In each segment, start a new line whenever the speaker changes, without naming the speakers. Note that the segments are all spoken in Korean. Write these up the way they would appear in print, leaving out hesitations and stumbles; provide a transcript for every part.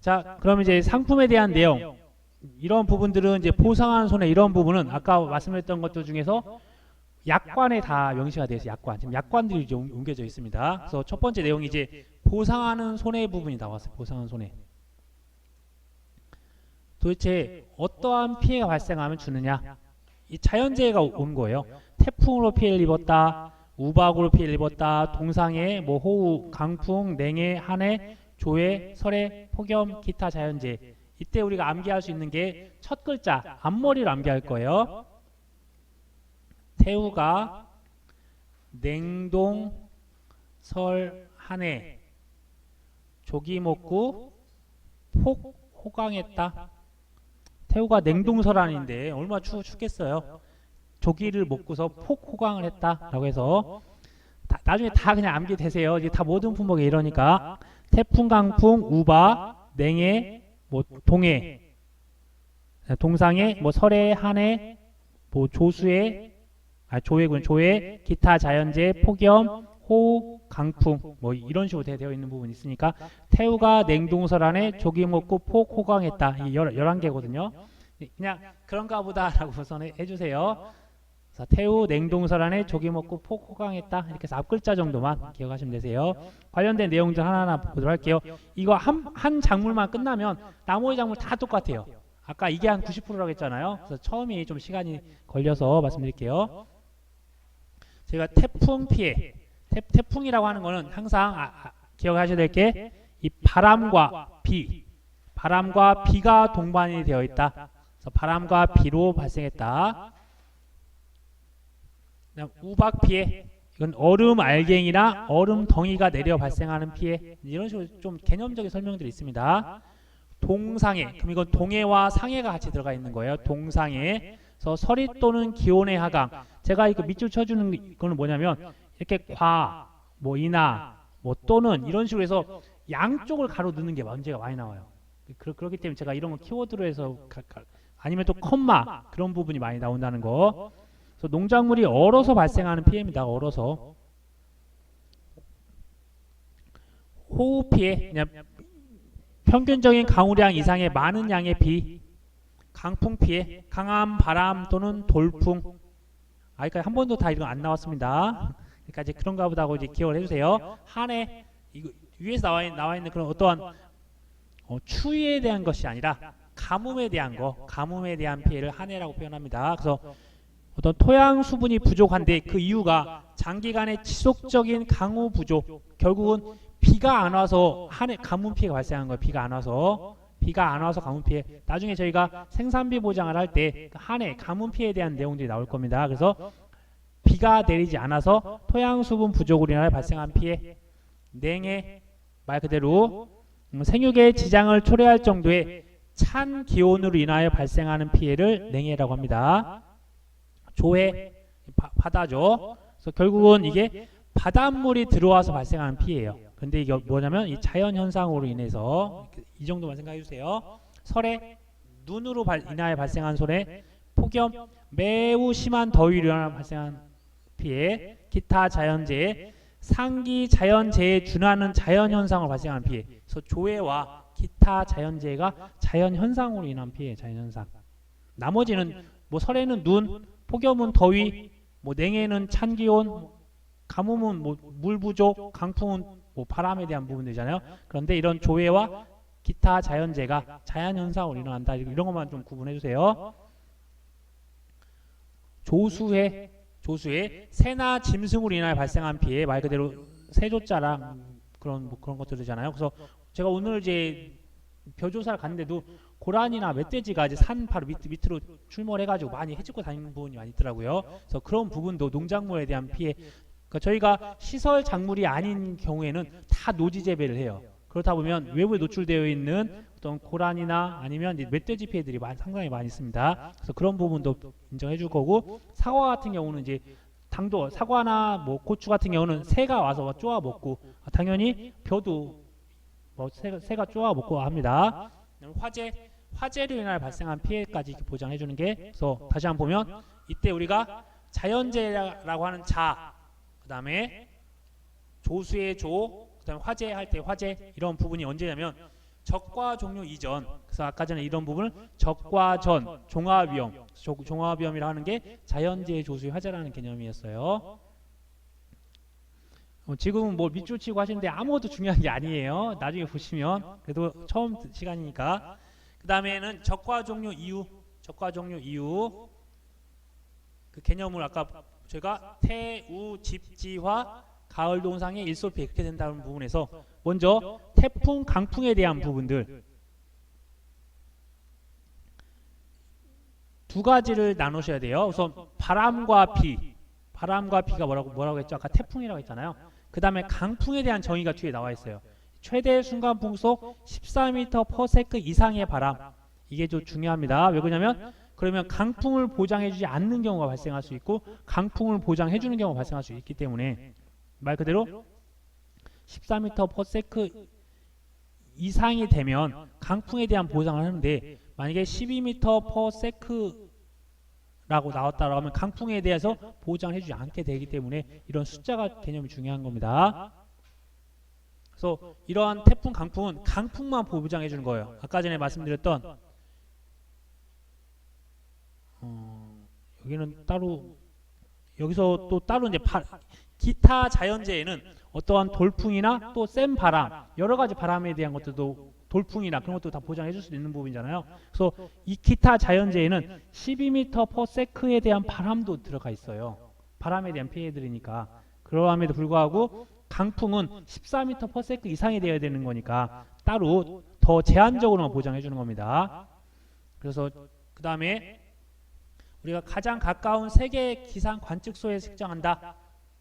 자, 그럼 이제 상품에 대한 내용, 이런 부분들은 이제 보상한 손해, 이런 부분은 아까 말씀드렸던 것들 중에서 약관에 다 명시가 되어 있어요. 약관. 지금 약관들이 이제 옮겨져 있습니다. 그래서 첫 번째 내용이 이제 보상하는 손해 부분이 나왔어요. 보상하는 손해. 도대체 어떠한 피해가 발생하면 주느냐? 이 자연재해가 온 거예요. 태풍으로 피해를 입었다, 우박으로 피해를 입었다, 동상해, 뭐 호우, 강풍, 냉해, 한해, 조해, 설해, 폭염, 기타 자연재해. 이때 우리가 암기할 수 있는 게 첫 글자 앞머리를 암기할 거예요. 태우가 냉동 설 한해 조기 먹고 폭 호강했다. 태우가 냉동설한인데 얼마나 춥겠어요. 조기를 먹고서 폭 호강을 했다라고 해서 나중에 다 그냥 암기되세요. 이제 다 모든 품목에 이러니까 태풍, 강풍, 우박, 냉해, 뭐 동해, 동상해, 뭐 설해, 한해, 뭐 조수해, 조해군, 조해, 기타 자연재해, 폭염, 호우, 강풍, 뭐 이런 식으로 되어 있는 부분이 있으니까 태우가 냉동설한에 조기 먹고 폭 호강했다. 이 11개거든요. 그냥 그런가 보다라고 우선 해주세요. 태우 냉동설한에 조기 먹고 폭 호강했다. 이렇게 해서 앞글자 정도만 기억하시면 되세요. 관련된 내용들 하나하나 보도록 할게요. 이거 한 작물만 끝나면 나머지 작물 다 똑같아요. 아까 이게 한 90%라고 했잖아요. 그래서 처음이 좀 시간이 걸려서 말씀드릴게요. 제가 태풍 피해, 태풍이라고 하는 거는 항상 기억하셔야 될 게 이 바람과 비가 동반이 되어 있다. 그래서 바람과 비로 발생했다. 우박 피해, 이건 얼음 알갱이나 얼음 덩이가 내려 발생하는 피해. 이런 식으로 좀 개념적인 설명들이 있습니다. 동상해, 그럼 이건 동해와 상해가 같이 들어가 있는 거예요. 동상해. 그래서 서리 또는 기온의 하강. 제가 이거 밑줄 쳐주는 거는 뭐냐면 이렇게 뭐 이나, 뭐 또는 이런 식으로 해서 양쪽을 가로 넣는 게 문제가 많이 나와요. 그렇기 때문에 제가 이런 거 키워드로 해서 아니면 또 컴마 그런 부분이 많이 나온다는 거. 그래서 농작물이 얼어서 발생하는 피해입니다. 얼어서. 호우 피해, 그냥 평균적인 강우량 이상의 많은 양의 비. 강풍 피해, 강한 바람 또는 돌풍. 아직까지 한 번도 다 이런 거 안 나왔습니다. 그러니까 이제 그런가 보다 하고 이제 기억을 해주세요. 한해, 이거 위에서 나와 있는 그런 어떠한 추위에 대한 것이 아니라 가뭄에 대한 가뭄에 대한 피해를 한해라고 표현합니다. 그래서 어떤 토양 수분이 부족한데 그 이유가 장기간의 지속적인 강우 부족, 결국은 비가 안 와서 한해 가뭄 피해가 발생한 거예요. 비가 안 와서 가뭄 피해. 나중에 저희가 생산비 보장을 할 때 한해 가뭄 피해에 대한 내용들이 나올 겁니다. 그래서 비가 내리지 않아서 토양 수분 부족으로 인하여 발생한 피해. 냉해, 말 그대로 생육에 지장을 초래할 정도의 찬 기온으로 인하여 발생하는 피해를 냉해라고 합니다. 조해, 바다죠. 그래서 결국은 이게 바닷물이 들어와서 발생하는 피해예요. 근데 이게 뭐냐면 이 자연 현상으로 인해서 이 정도만 생각해 주세요. 설해, 눈으로 인하여 발생한 손해, 폭염, 매우 심한 더위로 인하여 발생한 피해, 기타 자연재해, 상기 자연재해에 준하는 자연현상으로 발생하는 피해. 그래서 조해와 기타 자연재해가 자연현상으로 인한 피해, 자연현상. 나머지는 뭐 설해는 눈, 폭염은 더위, 뭐 냉해는 찬 기온, 가뭄은 뭐 물 부족, 강풍은 뭐 바람에 대한 부분이잖아요. 그런데 이런 조해와 기타 자연재해가 자연현상으로 일어난다. 이런 것만 좀 구분해 주세요. 조수해, 새나 짐승으로 인하여 발생한 피해, 말 그대로 새조자랑 그런 것들이잖아요. 그래서 제가 오늘 이제 벼조사를 갔는데도 고라니나 멧돼지가 이제 산 바로 밑으로 출몰해가지고 많이 해집고 다니는 부분이 많이 있더라고요. 그래서 그런 부분도 농작물에 대한 피해. 그러니까 저희가 시설 작물이 아닌 경우에는 다 노지 재배를 해요. 그렇다 보면 외부에 노출되어 있는 어떤 고라니나 아니면 멧돼지 피해들이 상당히 많이 있습니다. 그래서 그런 부분도 인정해 줄 거고, 사과 같은 경우는 이제 당도, 사과나 뭐 고추 같은 경우는 새가 와서 쪼아 먹고, 당연히 벼도 뭐 새가 쪼아 먹고 합니다. 화재로 인하여 발생한 피해까지 보장해 주는 게, 그래서 다시 한번 보면 이때 우리가 자연재해라고 하는 그 다음에 조수의 조, 그 다음에 화재 할 때 화재, 이런 부분이 언제냐면 적과 종료 이전. 그래서 아까 전에 이런 부분을 적과 전, 종합위험, 종합위험이라 하는 게 자연재해 조수의 화재라는 개념이었어요. 지금은 뭐 밑줄 치고 하시는데 아무것도 중요한 게 아니에요. 나중에 보시면. 그래도 처음 시간이니까. 그 다음에는 적과 종료 이후, 적과 종료 이후 그 개념을 아까 제가 태우, 집지화, 가을 동상의 일소피 이렇게 된다는 부분에서 먼저 태풍, 강풍에 대한 부분들 두 가지를 나누셔야 돼요. 우선 바람과 비, 바람과 비가 뭐라고 했죠? 아까 태풍이라고 했잖아요. 그 다음에 강풍에 대한 정의가 뒤에 나와 있어요. 최대 순간 풍속 14m/s 이상의 바람. 이게 좀 중요합니다. 왜 그러냐면 그러면 강풍을 보장해주지 않는 경우가 발생할 수 있고 강풍을 보장해주는 경우가 발생할 수 있기 때문에 말 그대로 14m/s 이상이 되면 강풍에 대한 보장을 하는데 만약에 12m/s 라고 나왔다고 하면 강풍에 대해서 보장을 해주지 않게 되기 때문에 이런 숫자가 개념이 중요한 겁니다. 그래서 이러한 태풍, 강풍은 강풍만 보장해 주는 거예요. 아까 전에 말씀드렸던 여기는 따로 여기서 또 따로 이제 기타 자연재해는 어떠한 돌풍이나 또 센 바람 여러 가지 바람에 대한 것들도 돌풍이나 그런 것도 다 보장해 줄 수 있는 부분이잖아요. 그래서 이 기타 자연재해는 12m/s에 대한 바람도 들어가 있어요. 바람에 대한 피해들이니까. 그러함에도 불구하고 강풍은 14m/s 이상이 되어야 되는 거니까 따로 더 제한적으로만 보장해 주는 겁니다. 그래서 그 다음에 우리가 가장 가까운 세계 기상 관측소에 측정한다.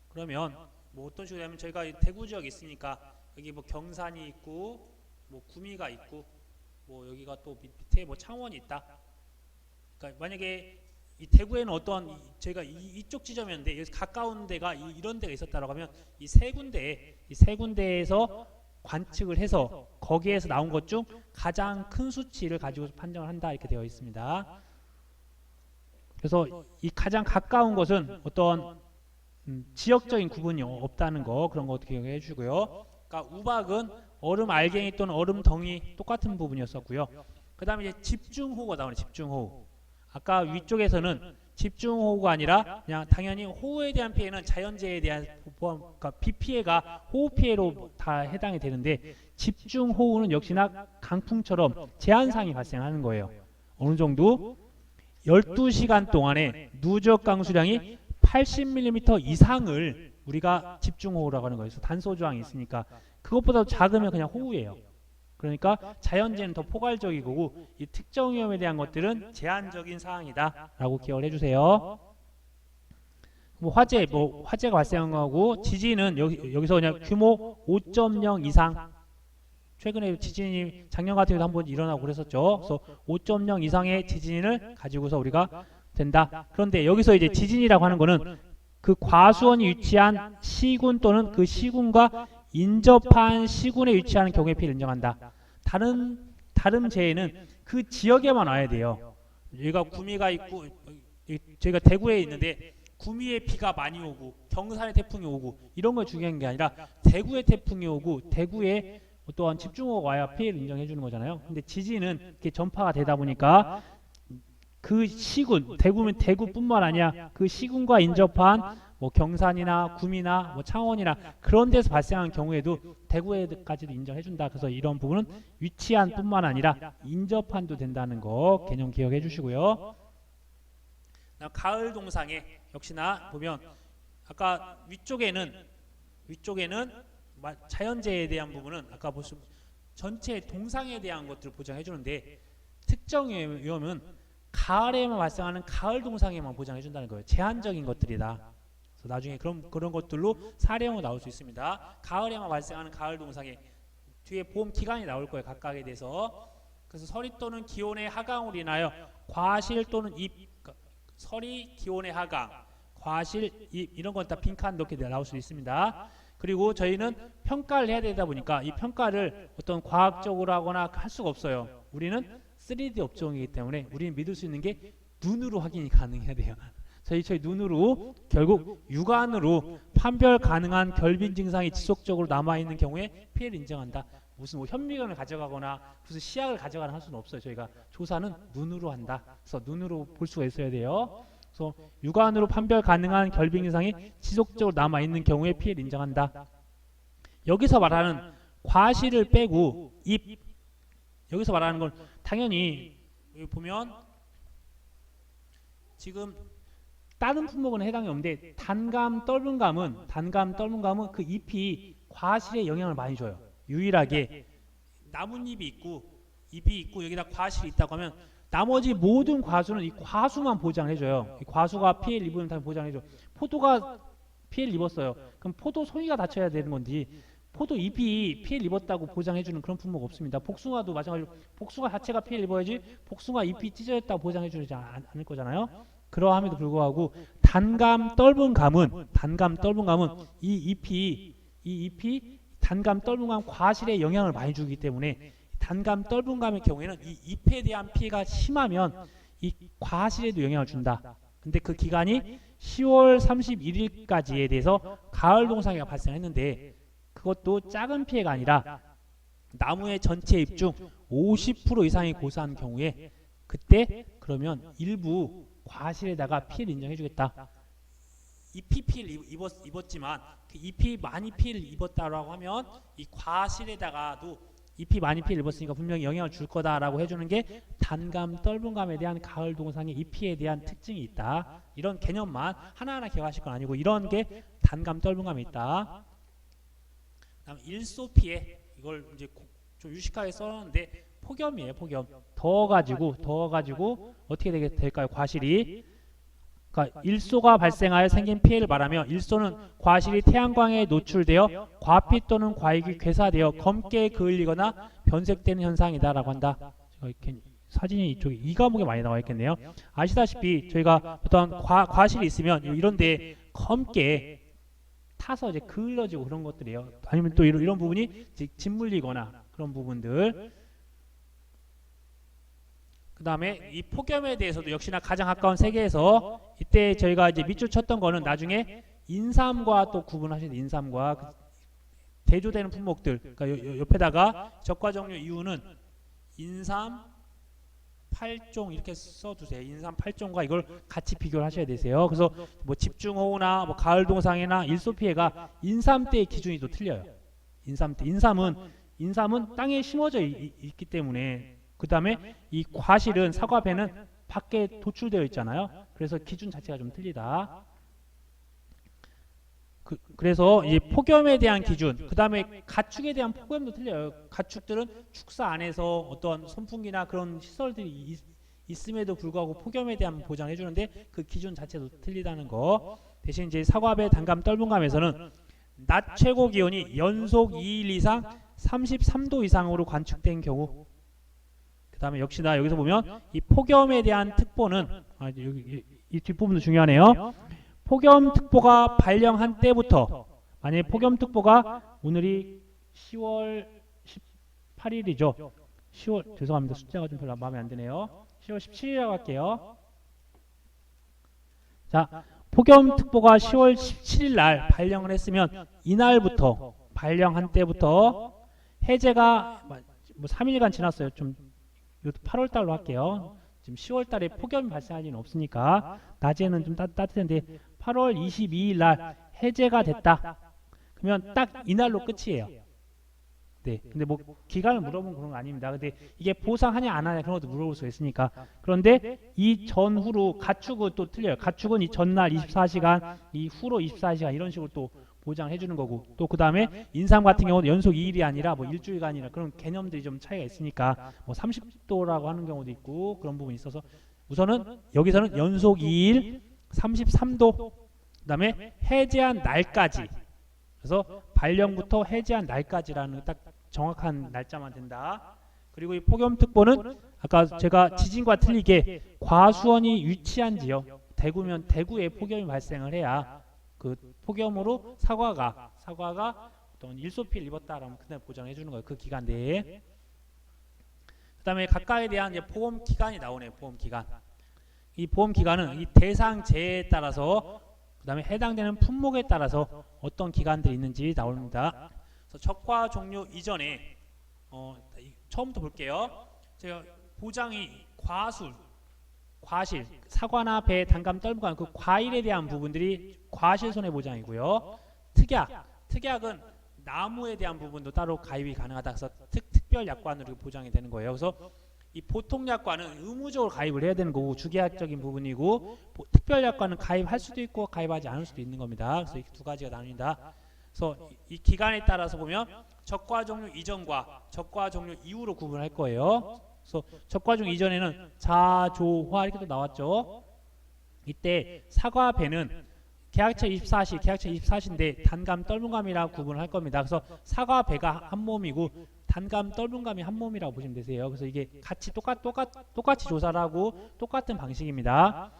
그러면 뭐 어떤 식으로 하면 저희가 대구 지역에 있으니까 여기 뭐 경산이 있고 뭐 구미가 있고 뭐 여기가 또 밑에 뭐 창원이 있다. 그러니까 만약에 이 대구에는 어떤 저희가 이쪽 지점이었는데 여기서 가까운 데가 이런 데가 있었다라고 하면 이 세 군데에서 관측을 해서 거기에서 나온 것 중 가장 큰 수치를 가지고 판정을 한다 이렇게 되어 있습니다. 그래서 이 가장 가까운 것은 어떤 지역적인 구분이 없다는 거 그런 거 어떻게 기억해 주고요. 그러니까 우박은 얼음 알갱이 또는 얼음 덩이 똑같은 부분이었었고요. 그 다음에 이제 집중호우가 나오네. 집중호우. 아까 위쪽에서는 집중호우가 아니라 그냥 당연히 호우에 대한 피해는 자연재해에 대한 그러니까 비 피해가 호우 피해로 다 해당이 되는데 집중호우는 역시나 강풍처럼 제한상이 발생하는 거예요. 어느 정도 12시간 동안에 누적 강수량이 80mm 이상을 우리가 집중호우라고 하는 거예요. 단소 조항이 있으니까 그것보다 작으면 그냥 호우예요. 그러니까 자연재해는 더 포괄적이고 이 특정 위험에 대한 것들은 제한적인 사항이다라고 기억을 해주세요. 뭐 화재가 발생한 거고 지진은 여기서 그냥 규모 5.0 이상. 최근에 지진이 작년 같은 경우도 한번 일어나고 그랬었죠. 그래서 5.0 이상의 지진을 가지고서 우리가 된다. 그런데 여기서 이제 지진이라고 하는 거는 그 과수원이 위치한 시군 또는 그 시군과 인접한 시군에 위치하는 경우에 피해를 인정한다. 다른 재해는 그 지역에만 와야 돼요. 여기가 구미가 있고 저희가 대구에 있는데 구미에 비가 많이 오고 경산에 태풍이 오고 이런 걸 중요한 게 아니라 대구에 태풍이 오고 대구에 또한 집중호우가 와야 피해를 인정해 주는 거잖아요. 근데 지진은 이렇게 전파가 되다 보니까 그 시군, 대구면 대구뿐만 아니라 그 시군과 인접한 뭐 경산이나 구미나 뭐 창원이나 그런 데서 발생한 경우에도 대구에까지도 인정해 준다. 그래서 이런 부분은 위치한 뿐만 아니라 인접한도 된다는 거 개념 기억해 주시고요. 가을 동상에 역시나 보면 아까 위쪽에는 자연재해에 대한 부분은 아까 보시면 전체 동상에 대한 것들을 보장해 주는데 특정 위험은 가을에만 발생하는 가을 동상에만 보장해 준다는 거예요. 제한적인 것들이다. 그래서 나중에 그런 것들로 사례형으로 나올 수 있습니다. 가을에만 발생하는 가을 동상에 뒤에 보험 기간이 나올 거예요. 각각에 대해서. 그래서 서리 또는 기온의 하강으로 인하여 과실 또는 서리, 기온의 하강, 과실, 이런 건 다 빈칸 넣게 나올 수 있습니다. 그리고 저희는 평가를 해야 되다 보니까 이 평가를 어떤 과학적으로 하거나 할 수가 없어요. 우리는 3D 업종이기 때문에 우리는 믿을 수 있는 게 눈으로 확인이 가능해야 돼요. 저희 눈으로 결국 육안으로 판별 가능한 결빙 증상이 지속적으로 남아있는 경우에 피해를 인정한다. 무슨 뭐 현미경을 가져가거나 무슨 시약을 가져가거나 할 수는 없어요. 저희가 조사는 눈으로 한다. 그래서 눈으로 볼 수가 있어야 돼요. 그래서 육안으로 판별 가능한 결빙 이상이 지속적으로 남아 있는 경우에 피해를 인정한다. 여기서 말하는 과실을 빼고 입, 여기서 말하는 건 당연히 여기 보면 지금 다른 품목은 해당이 없는데 단감, 떫은감은 그 잎이 과실에 영향을 많이 줘요. 유일하게 나뭇잎이 있고 여기다 과실이 있다고 하면 나머지 모든 과수는 이 과수만 보장해줘요. 이 과수가 피해를 입으면 다 보장해줘. 포도가 피해를 입었어요. 그럼 포도 송이가 다쳐야 되는 건지 포도 잎이 피해를 입었다고 보장해주는 그런 품목 없습니다. 복숭아도 마찬가지로 복숭아 자체가 피해를 입어야지 복숭아 잎이 찢어졌다고 보장해주지 않을 거잖아요. 그러함에도 불구하고 단감, 떫은감은 이 잎이 단감, 떫은감 과실에 영향을 많이 주기 때문에 단감, 떫은감의 경우에는 이 잎에 대한 피해가 심하면 이 과실에도 영향을 준다. 근데 그 기간이 10월 31일까지에 대해서 가을 동상해가 발생했는데 그것도 작은 피해가 아니라 나무의 전체 잎 중 50% 이상이 고사한 경우에 그때 그러면 일부 과실에다가 피해를 인정해주겠다. 잎이 피해를 입었지만 그 잎이 많이 피해를 입었다라고 하면 이 과실에다가도 잎이 많이 피해를 입었으니까 분명히 영향을 줄 거다라고 해주는 게 단감, 떫은감에 대한 가을 동상의 잎피해에 대한 특징이 있다. 이런 개념만 하나하나 기억하실 건 아니고 이런 게 단감, 떫은감에 있다. 그다음 일소 피해 이걸 이제 좀 유식하게 써놨는데 폭염이에요. 폭염. 더워가지고 어떻게 될까요? 과실이. 그러니까 일소가 발생하여 생긴 피해를 말하며 일소는 과실이 태양광에 노출되어 과피 또는 과익이 괴사되어 검게 그을리거나 변색되는 현상이다라고 한다. 제가 이렇게 사진이 이쪽에 이 과목에 많이 나와 있겠네요. 아시다시피 저희가 어떤 과실이 있으면 이런데 검게 타서 이제 그을러지고 그런 것들이에요. 아니면 또 이런 부분이 짓물리거나 그런 부분들. 그 다음에 이 폭염에 대해서도 역시나 가장 가까운 세계에서 이때 저희가 이제 밑줄 쳤던 거는 나중에 인삼과 또 구분하셔야 돼요. 인삼과 그 대조되는 품목들. 그러니까 옆에다가 적과 종류 이유는 인삼 8종 이렇게 써두세요. 인삼 8종과 이걸 같이 비교를 하셔야 되세요. 그래서 뭐 집중호우나 뭐 가을 동상이나 일소 피해가 인삼 때의 기준이 또 틀려요. 인삼 때. 인삼은 땅에 심어져 있기 때문에 그 다음에 이 과실은 사과배는 밖에 도출되어 있잖아요. 그래서 기준 자체가 좀 틀리다. 그래서 이 폭염에 대한 기준, 그 다음에 가축에 대한 폭염도 틀려요. 가축들은 축사 안에서 어떤 선풍기나 그런 시설들이 있음에도 불구하고 폭염에 대한 보장을 해주는데 그 기준 자체도 틀리다는 거. 대신 이제 사과배, 단감, 떫은감에서는 낮 최고 기온이 연속 2일 이상 33도 이상으로 관측된 경우. 그 다음에 역시나 여기서 보면 이 폭염에 대한 특보는 여기 이 뒷부분도 중요하네요. 폭염특보가 발령한 때부터 만약에 폭염특보가 오늘이 10월 18일이죠. 10월 죄송합니다. 숫자가 좀 별로 마음에 안 드네요. 10월 17일이라고 할게요. 자, 폭염특보가 10월 17일 날 발령을 했으면 이날부터 발령한 때부터 해제가 뭐 3일간 지났어요. 좀 8월 달로 할게요. 지금 10월 달에 폭염이 발생할 일은 없으니까 낮에는 좀 따뜻한데 8월 22일 날 해제가 됐다. 그러면 딱 이날로 끝이에요. 네. 근데 뭐 기간을 물어보면 그런 거 아닙니다. 근데 이게 보상하냐 안 하냐 그런 것도 물어볼 수 있으니까. 그런데 이 전후로 가축은 또 틀려요. 가축은 이 전날 24시간, 이 후로 24시간 이런 식으로 또 보장해 주는 거고. 또 그다음에 인삼 같은 경우는 연속 2일이 아니라 뭐 일주일간이나 그런 개념들이 좀 차이가 있으니까 뭐 30도라고 하는 경우도 있고 그런 부분이 있어서 우선은 여기서는 연속 2일 33도 그다음에 해제한 날까지. 그래서 발령부터 해제한 날까지라는 딱 정확한 날짜만 된다. 그리고 이 폭염특보는 아까 제가 지진과 틀리게 과수원이 위치한 지역, 대구면 대구에 폭염이 발생을 해야 그 폭염으로 사과가 어떤 일소 피해를 입었다라면 그날 보장해 주는 거예요. 그 기간 내에. 그다음에 각각에 대한 이제 보험 기간이 나오네요. 보험 기간. 이 보험 기간은 이 대상 재해에 따라서 그다음에 해당되는 품목에 따라서 어떤 기간들이 있는지 나옵니다. 그래서 적과 종료 이전에 처음부터 볼게요. 제가 보장이 과실, 사과나 배, 단감, 떨무감 그 과일에 대한 부분들이 과실 손해보장이고요. 특약은 나무에 대한 부분도 따로 가입이 가능하다. 그래서 특별 약관으로 보장이 되는 거예요. 그래서 이 보통 약관은 의무적으로 가입을 해야 되는 거고 주계약적인 부분이고 특별 약관은 가입할 수도 있고 가입하지 않을 수도 있는 겁니다. 그래서 이렇게 두 가지가 나뉩니다. 그래서 이 기간에 따라서 보면 적과 종료 이전과 적과 종료 이후로 구분할 거예요. 그래서 적과 종료 이전에는 자조화 이렇게 또 나왔죠. 이때 사과 배는 계약처 24시인데 단감 떨문감이라고 구분을 할 겁니다. 그래서 사과 배가 한 몸이고 단감 떨문감이 한 몸이라고 보시면 되세요. 그래서 이게 같이 똑같이 조사를 하고 똑같은 방식입니다.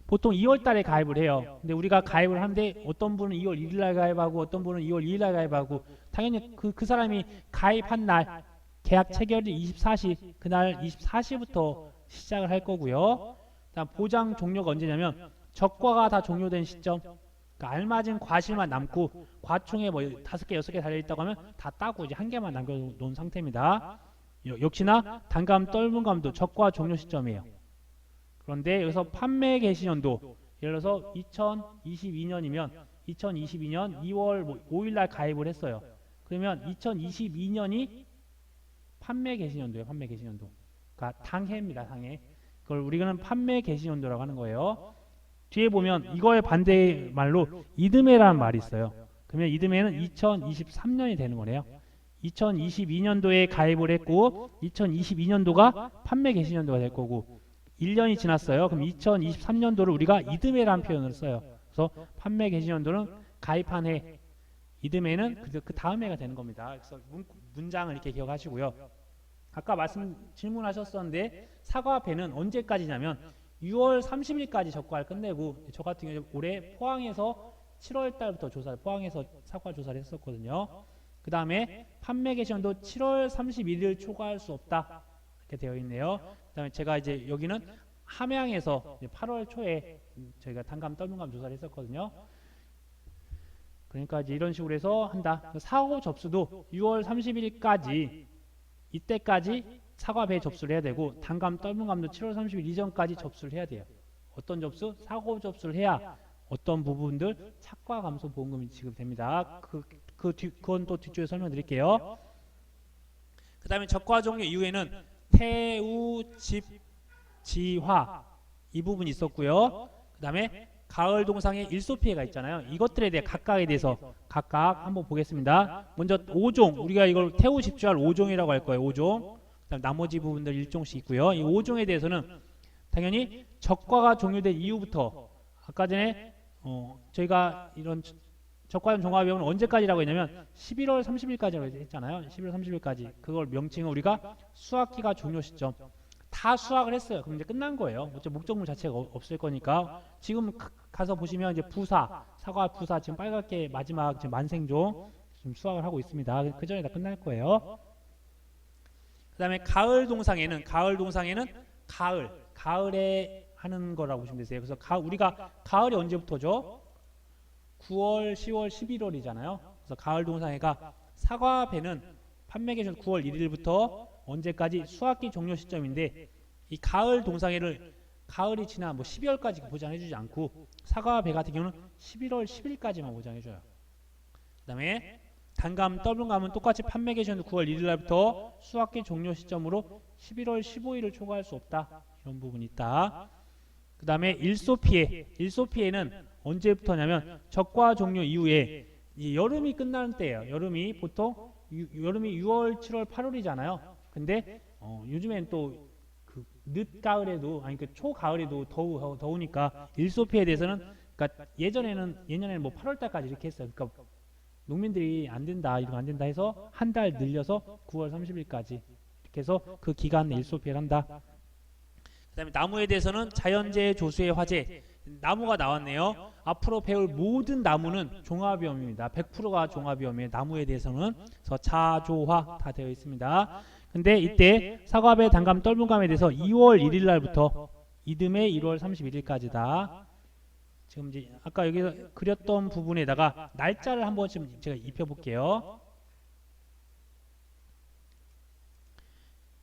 보통 2월 달에 가입을 해요. 근데 우리가 가입을 하는데 어떤 분은 2월 1일 날 가입하고 어떤 분은 2월 2일 날 가입하고 당연히 그 사람이 가입한 날 계약 체결일 24시 그날 24시부터 시작을 할 거고요. 다음 보장 종료가 언제냐면 적과가 다 종료된 시점, 그러니까 알맞은 과실만 남고 과총에 뭐 5개, 6개 달려있다고 하면 다 따고 이제 한 개만 남겨놓은 상태입니다. 역시나 단감, 떨문감도 적과 종료 시점이에요. 그런데 여기서 판매 개시 연도, 예를 들어서 2022년이면 2022년 2월 5일 날 가입을 했어요. 그러면 2022년이 판매 개시 연도예요. 판매 개시 연도. 그러니까 당해입니다. 당해. 그걸 우리는 판매 개시 연도라고 하는 거예요. 뒤에 보면 이거의 반대말로 이듬해라는 말이 있어요. 그러면 이듬해는 2023년이 되는 거네요. 2022년도에 가입을 했고 2022년도가 판매 개시년도가 될 거고 1년이 지났어요. 그럼 2023년도를 우리가 이듬해라는 표현을 써요. 그래서 판매 개시년도는 가입한 해, 이듬해는 그 다음 해가 되는 겁니다. 그래서 문장을 이렇게 기억하시고요. 아까 질문하셨었는데 사과 배는 언제까지냐면 6월 30일까지 적과를 끝내고 저 같은 경우에 올해 포항에서 7월 달부터 포항에서 사과 조사를 했었거든요. 그 다음에 판매 개시연도 7월 31일 초과할 수 없다 이렇게 되어 있네요. 그 다음에 제가 이제 여기는 함양에서 8월 초에 저희가 단감 떨문감 조사를 했었거든요. 그러니까 이제 이런 식으로 해서 한다. 사고 접수도 6월 30일까지 이때까지 사과 배 접수를 해야 되고 단감 떨문감도 7월 30일 이전까지 접수를 해야 돼요. 어떤 접수? 사고 접수를 해야 어떤 부분들 착과 감소 보험금이 지급됩니다. 그건 또 뒤쪽에 설명드릴게요. 그 다음에 적과 종료 이후에는 태우, 집, 지화 이 부분이 있었고요. 그 다음에 가을 동상의 일소 피해가 있잖아요. 이것들에 대해 각각에 대해서 각각 한번 보겠습니다. 먼저 5종, 우리가 이걸 태우 집주할 5종이라고 할 거예요. 5종. 그다음 나머지 부분들 1종씩 있고요. 이 5종에 대해서는 당연히 적과가 종료된 이후부터 아까 전에 저희가 이런 적과점 종합비용은 언제까지라고 했냐면 11월 30일까지라고 했잖아요. 11월 30일까지. 그걸 명칭은 우리가 수학기가 종료 시점. 다 수학을 했어요. 그럼 이제 끝난 거예요. 어차피 목적물 자체가 없을 거니까. 지금 가서 보시면 이제 사과 부사 지금 빨갛게 마지막 지금 만생종 지금 수학을 하고 있습니다. 그 전에 다 끝날 거예요. 그 다음에 가을 동상에는 가을에 하는 거라고 보시면 되세요. 그래서 우리가 가을이 언제부터죠? 9월, 10월, 11월이잖아요. 그래서 가을 동상회가 사과배는 판매 개시 9월 1일부터 언제까지 수학기 종료 시점인데 이 가을 동상회를 가을이 지나 12월까지 보장해주지 않고 사과배 같은 경우는 11월 10일까지만 보장해줘요. 그 다음에 단감, 떨문감은 똑같이 판매 개시는 9월 1일 날부터 수학기 종료 시점으로 11월 15일을 초과할 수 없다. 이런 부분이 있다. 그 다음에 일소피해는 언제부터냐면 적과 종료 이후에 여름이 끝나는 때예요. 여름이 보통 여름이 6월, 7월, 8월이잖아요. 근데 요즘엔 또 그 늦가을에도 아니 그 초가을에도 더우니까 일소피해에 대해서는 그러니까 예전에는 8월 달까지 이렇게 했어요. 그러니까 농민들이 안 된다 이거 안 된다 해서 한 달 늘려서 9월 30일까지 이렇게 해서 그 기간에 일소피해를 한다. 그다음에 나무에 대해서는 자연재해, 조수의 화재, 나무가 나왔네요. 앞으로 배울 모든 나무는 종합위험입니다. 100%가 종합위험이에요. 나무에 대해서는. 그래서 자조화 다 되어 있습니다. 근데 이때 사과배, 단감, 떨문감에 대해서 2월 1일 날부터 이듬해 1월 31일까지다. 지금 이제 아까 여기서 그렸던 부분에다가 날짜를 한번 좀 제가 입혀볼게요.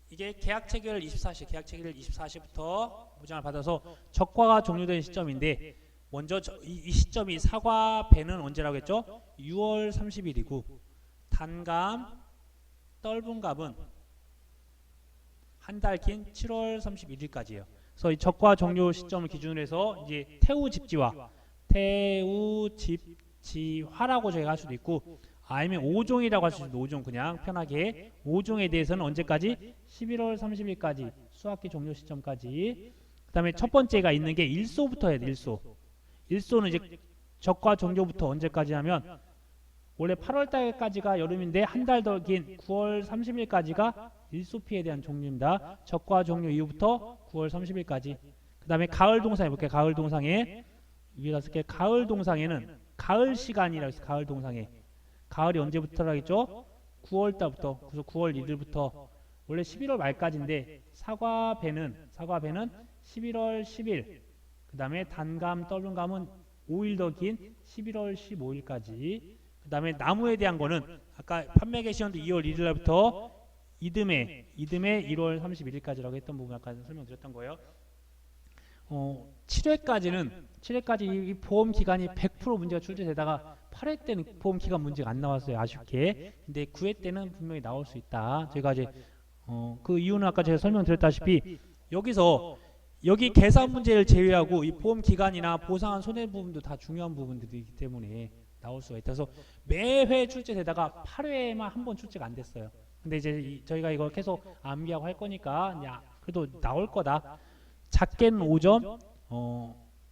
이게 계약 체결 24시, 계약 체결 24시부터 보장을 받아서 적과가 종료된 시점인데 먼저 이 시점이 사과 배는 언제라고 했죠? 6월 30일이고 단감, 떫은감은 한 달 긴 7월 31일까지예요. 그래서 이 적과 종료 시점을 기준으로 해서 이제 태우 집지화, 태우 집지화라고 저희가 할 수도 있고 아니면 5종이라고 할 수도 있고 5종 그냥 편하게 5종에 대해서는 언제까지? 11월 30일까지 수학기 종료 시점까지. 그 다음에 첫 번째가 있는 게 일소부터 해야 돼. 일소는 이제 적과 종료부터 언제까지 하면 원래 8월 달까지가 여름인데 한 달 더 긴 9월 30일까지가 일소피에 대한 종류입니다. 적과 종료 이후부터 9월 30일까지. 그 다음에 가을 동상해 볼게요. 가을 동상에 위에다 쓸게요. 가을 동상에는 가을 시간이라고 해서 가을 동상에 가을이 언제부터라겠죠? 9월 달부터. 그래서 9월 1일부터 원래 11월 말까지인데 사과배는 11월 10일. 그 다음에 단감, 떫은감은 5일 더 긴 11월 15일까지. 그 다음에 나무에 대한 거는 아까 판매 개시연도 2월 1일 날부터 이듬해 1월 31일까지라고 했던 부분 아까 설명드렸던 거예요. 7회까지 이 보험 기간이 100% 문제가 출제되다가 8회 때는 보험 기간 문제가 안 나왔어요. 아쉽게. 근데 9회 때는 분명히 나올 수 있다. 제가 이제 그 이유는 아까 제가 설명드렸다시피 여기 계산 문제를 제외하고 이 보험 기간이나 보상한 손해 부분도 다 중요한 부분들이기 때문에 나올 수가 있다. 그래서 매회 출제되다가 8회에만 한 번 출제가 안 됐어요. 근데 이제 저희가 이거 계속 암기하고 할 거니까 야 그래도 나올 거다. 작게는 5점,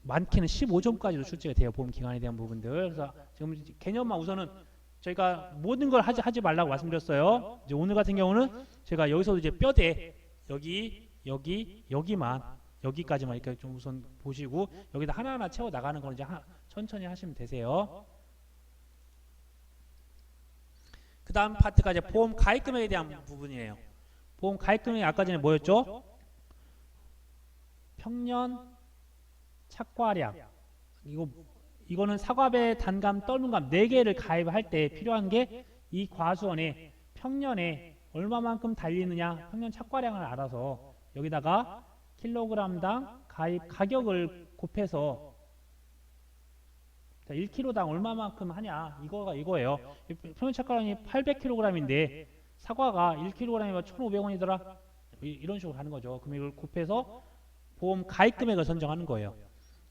많게는 15점까지도 출제가 돼요. 보험 기간에 대한 부분들. 그래서 지금 개념만 우선은 저희가 모든 걸 하지 말라고 말씀드렸어요. 이제 오늘 같은 경우는 제가 여기서도 이제 뼈대 여기까지만 이렇게 좀 우선 보시고 여기다 하나하나 채워 나가는 건 이제 천천히 하시면 되세요. 그 다음 파트가 이제 보험 가입금액에 대한 부분이에요. 보험 가입금액이 아까 전에 뭐였죠? 평년 착과량. 이거는 사과배, 단감, 떫은감 4개를 가입할 때 필요한 게 이 과수원에 평년에 얼마만큼 달리느냐 평년 착과량을 알아서 여기다가 킬로그램당 가입 가격을 곱해서 1kg당 얼마만큼 하냐 이거예요. 평균 착과량이 800kg인데 사과가 1kg이면 1,500원이더라. 이런 식으로 하는 거죠. 금액을 곱해서 보험 가입 금액을 선정하는 거예요.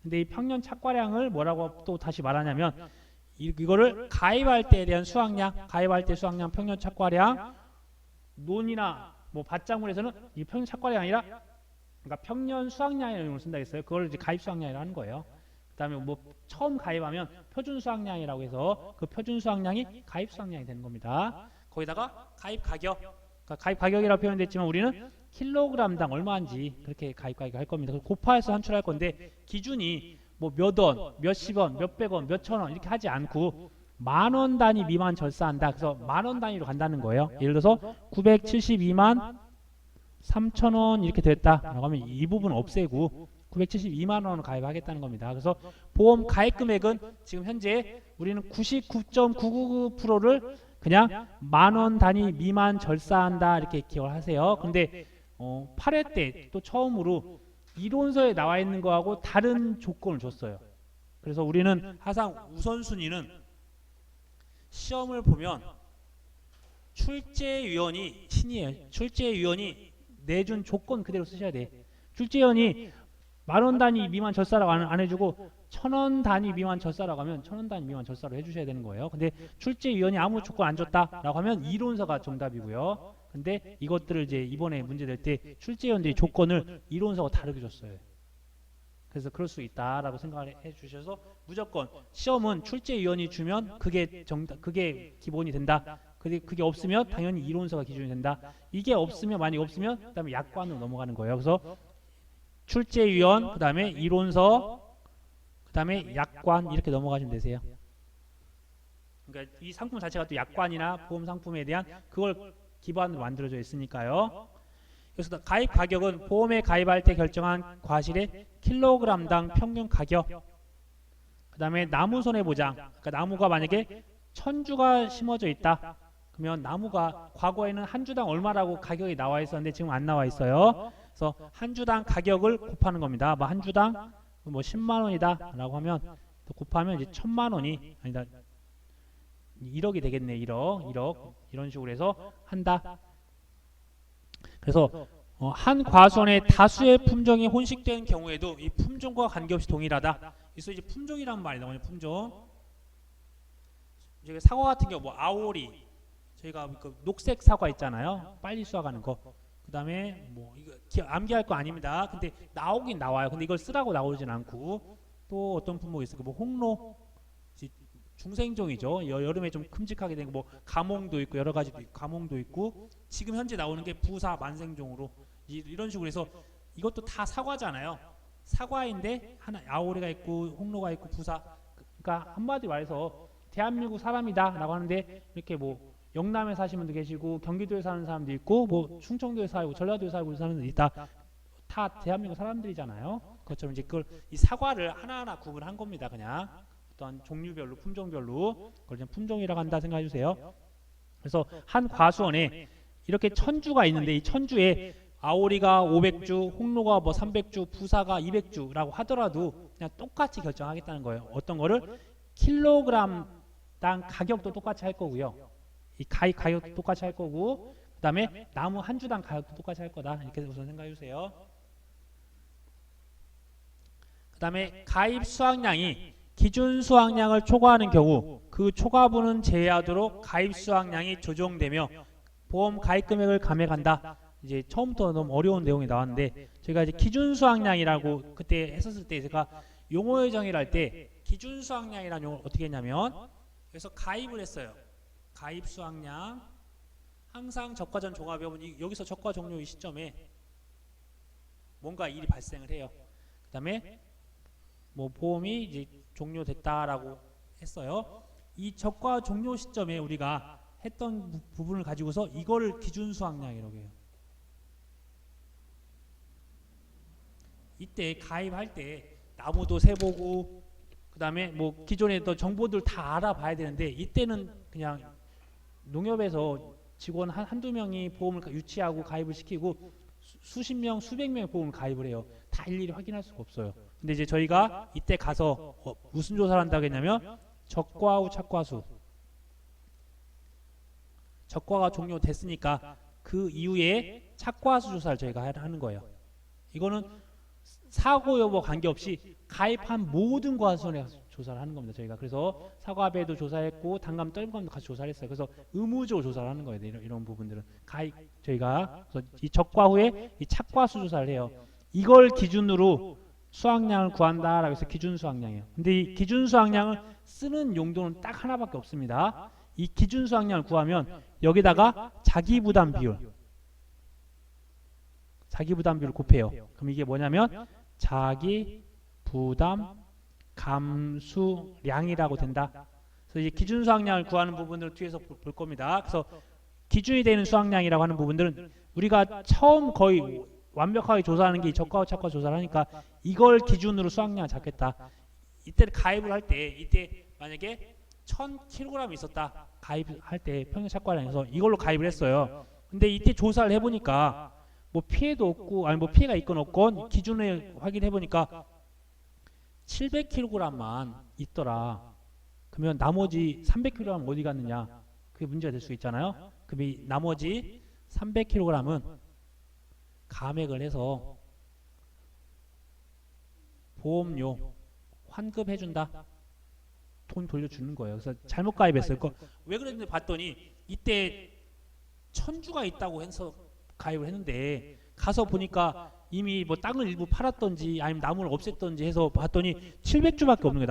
근데 이 평년 착과량을 뭐라고 또 다시 말하냐면 이거를 가입할 때에 대한 수확량, 가입할 때 수확량 평년 착과량, 논이나 뭐 밭작물에서는 이 평년 착과량이 아니라 그러니까 평년 수확량이라는 걸 쓴다 했어요. 그걸 이제 가입 수확량이라고 하는 거예요. 그다음에 뭐 처음 가입하면 표준 수확량이라고 해서 그 표준 수확량이 가입 수확량이 되는 겁니다. 거기다가 가입 가격, 그러니까 가입 가격이라고 표현됐지만 우리는 킬로그램당 얼마인지 그렇게 가입 가격 할 겁니다. 곱해서 산출할 건데 기준이 뭐 몇 원, 몇십 원, 몇백 원, 몇천 원 이렇게 하지 않고 10,000원 단위 미만 절사한다. 그래서 10,000원 단위로 간다는 거예요. 예를 들어서 972만 3,000원 이렇게 됐다라고 하면 이 부분 없애고 972만 원을 가입하겠다는 겁니다. 그래서 보험 가입 금액은 지금 현재 우리는 99.999%를 그냥 10,000원 단위 미만 절사한다 이렇게 기억을 하세요. 근데 8회 때 또 처음으로 이론서에 나와 있는 거하고 다른 조건을 줬어요. 그래서 우리는 항상 우선순위는 시험을 보면 출제위원이 신이에요. 출제위원이 내준 조건 그대로 쓰셔야 돼. 출제위원이 10,000원 단위 미만 절사라고 안 해주고 1,000원 단위 미만 절사라고 하면 1,000원 단위 미만 절사로 해주셔야 되는 거예요. 근데 출제위원이 아무 조건 안 줬다라고 하면 이론서가 정답이고요. 근데 이것들을 이제 이번에 문제 낼 때 출제위원들이 조건을 이론서가 다르게 줬어요. 그래서 그럴 수 있다라고 생각을 해주셔서 무조건 시험은 출제위원이 주면 그게 기본이 된다. 그게 없으면 당연히 이론서가 기준이 된다. 이게 없으면 만약에 없으면 그다음에 약관으로 넘어가는 거예요. 그래서 출제위원, 그 다음에 이론서, 그 다음에 약관 이렇게 넘어가시면 되세요. 그러니까 이 상품 자체가 또 약관이나 보험 상품에 대한 그걸 기반으로 만들어져 있으니까요. 그래서 가입 가격은 보험에 가입할 때 결정한 과실의 킬로그램당 평균 가격, 그 다음에 나무 손해보장, 그러니까 나무가 만약에 1,000주가 심어져 있다. 그러면 나무가 과거에는 한 주당 얼마라고 가격이 나와 있었는데 지금 안 나와 있어요. 그래서 한 주당 가격을 곱하는 겁니다. 뭐 한 주당 뭐 10만 원이다라고 하면 또 곱하면 이제 1000만 원이 아니다. 1억이 되겠네. 1억 이런 식으로 해서 한다. 그래서 한 과수원에 다수의 품종이 혼식된 경우에도 이 품종과 관계없이 동일하다. 그래서 이제 품종이란 말이 나오네요. 품종. 저희가 사과 같은 경우 뭐 아오리, 저희가 그 녹색 사과 있잖아요. 빨리 수확하는 거. 그다음에 뭐 이거 암기할 거 아닙니다. 근데 나오긴 나와요. 근데 이걸 쓰라고 나오진 않고 또 어떤 품목이 있을까? 뭐 홍로 중생종이죠. 여름에 좀 큼직하게 된 거 뭐 가몽도 있고 여러 가지도 있고 가몽도 있고 지금 현재 나오는 게 부사 만생종으로 이런 식으로 해서 이것도 다 사과잖아요. 사과인데 하나 아오리가 있고 홍로가 있고 부사. 그러니까 한마디 말해서 대한민국 사람이다라고 하는데 이렇게 뭐 영남에 사시는 분도 계시고 경기도에 사는 사람도 있고 뭐 충청도에 살고 전라도에 살고 사는 분도 있다. 다 대한민국 사람들이잖아요. 그것처럼 이제 그걸 이 사과를 하나하나 구분한 겁니다. 그냥 어떤 종류별로 품종별로 그걸 그냥 품종이라고 한다 생각해 주세요. 그래서 한 과수원에 이렇게 1000주가 있는데 이 1000주에 아오리가 500주, 홍로가 뭐 300주, 부사가 200주라고 하더라도 그냥 똑같이 결정하겠다는 거예요. 어떤 거를 킬로그램당 가격도 똑같이 할 거고요. 이 가격도 똑같이 할 거고 그 다음에 나무 한 주당 가격도 똑같이 할 거다. 이렇게 우선 생각해 주세요. 그 다음에 가입 수확량이 기준 수확량을 초과하는 경우 그 초과분은 제외하도록 가입 수확량이 조정되며 보험 가입 금액을 감액한다. 이제 처음부터 너무 어려운 내용이 나왔는데 저희가 이제 기준 수확량이라고 그때 했었을 때 제가 용어의 정의를 할 때 기준 수확량이라는 용어를 어떻게 했냐면 그래서 가입을 했어요. 가입 수확량 항상 적과전 종합해 보면 여기서 적과 종료 이 시점에 뭔가 일이 발생을 해요. 그다음에 뭐 보험이 이제 종료됐다라고 했어요. 이 적과 종료 시점에 우리가 했던 부분을 가지고서 이거를 기준 수확량이라고 해요. 이때 가입할 때 나무도 세보고 그다음에 뭐 기존에 또 정보들 다 알아봐야 되는데 이때는 그냥 농협에서 직원 한두 명이 보험을 유치하고 가입을 시키고 수십 명, 수백 명의 보험을 가입을 해요. 다 일일이 확인할 수가 없어요. 근데 이제 저희가 이때 가서 무슨 조사를 한다고 했냐면 적과후 착과수. 적과가 종료됐으니까 그 이후에 착과수 조사를 저희가 하는 거예요. 이거는 사고 여부 관계없이 가입한 모든 과수원에 조사를 하는 겁니다. 저희가 그래서 사과배도 조사했고 단감 떨감도 같이 조사를 했어요. 그래서 의무적으로 조사를 하는 거예요. 이런 부분들은 가입 저희가 그래서 이 적과 후에 이 착과수 조사를 해요. 이걸 기준으로 수확량을 구한다라고 해서 기준 수확량이에요. 근데 이 기준 수확량을 쓰는 용도는 딱 하나밖에 없습니다. 이 기준 수확량을 구하면 여기다가 자기 부담 비율을 곱해요. 그럼 이게 뭐냐면 자기 부담 감수량이라고 된다. 그래서 이제 기준 수확량을 구하는 부분을 뒤에서 볼 겁니다. 그래서 기준이 되는 수확량이라고 하는 부분들은 우리가 처음 거의 완벽하게 조사하는 게 적과후 착과 조사를 하니까 이걸 기준으로 수확량을 잡겠다. 이때 가입을 할 때 이때 만약에 1000kg 있었다. 가입할 때 평균 착과량에서 이걸로 가입을 했어요. 근데 이때 조사를 해보니까 뭐 피해도 없고 아니 뭐 피해가 있건 없건 기준을 확인해 보니까 700kg만 있더라. 그러면 나머지 300kg 어디 갔느냐? 그게 문제가 될 수 있잖아요. 그럼 이 나머지 300kg은 감액을 해서 보험료 환급해 준다. 돈 돌려주는 거예요. 그래서 잘못 가입했어요. 왜 그랬는지 봤더니 이때 1000주가 있다고 해서 가입을 했는데 가서 보니까 이미 뭐 땅을 일부 팔았던지 아니면 나무를 없앴던지 해서 봤더니 700주밖에 없는 거예요.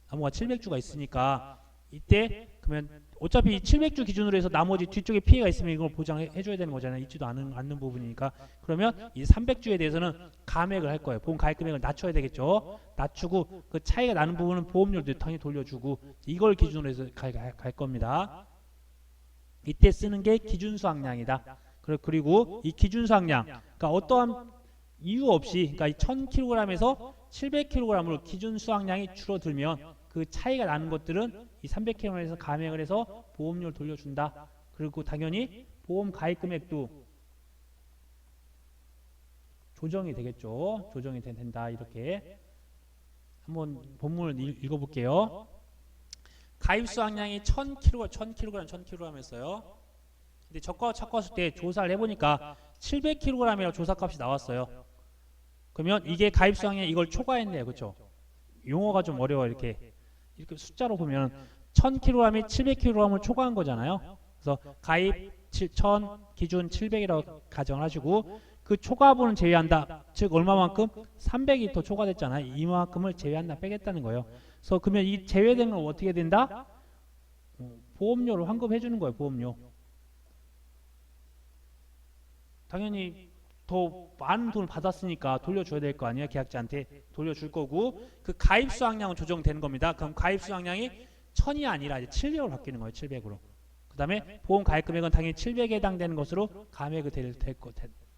나무가 700주가 있으니까 이때 그러면 어차피 700주 기준으로 해서 나머지 뒤쪽에 피해가 있으면 이걸 보장해 줘야 되는 거잖아요. 있지도 않는 부분이니까. 그러면 이 300주에 대해서는 감액을 할 거예요. 보험 가입 금액을 낮춰야 되겠죠. 낮추고 그 차이가 나는 부분은 보험료도 당연히 돌려주고 이걸 기준으로 해서 갈 겁니다. 이때 쓰는 게 기준 수확량이다. 그리고 이 기준 수확량, 그러니까 어떠한 이유 없이, 그러니까 1000kg에서 700kg으로 기준 수확량이 줄어들면 그 차이가 나는 것들은 이 300km에서 감액을 해서 보험료를 돌려준다. 그리고 당연히 보험 가입 금액도 조정이 되겠죠. 조정이 된다. 이렇게 한번 본문을 읽어볼게요. 가입 수확량이 1000kg 했어요. 근데 저가 착과수 때 조사를 해보니까 700kg이라고 조사값이 나왔어요. 그러면 이게 가입 수확량 이걸 초과했네요. 그렇죠? 용어가 좀 어려워. 이렇게 숫자로 보면 1000kg이 700kg을 초과한 거잖아요. 그래서 가입 1000 기준 700이라고 가정을 하시고 그 초과분은 제외한다. 즉 얼마만큼? 300이 더 초과됐잖아요. 이만큼을 제외한다. 빼겠다는 거예요. 그래서 그러면 이 제외된 건 어떻게 된다? 보험료를 환급해 주는 거예요. 보험료. 당연히 더 많은 돈을 받았으니까 돌려줘야 될 거 아니에요. 계약자한테 돌려줄 거고 그 가입 수확량은 조정되는 겁니다. 그럼 가입 수확량이 1000이 아니라 이제 700으로 바뀌는 거예요. 700으로. 그 다음에 보험 가입 금액은 당연히 700에 해당되는 것으로 감액이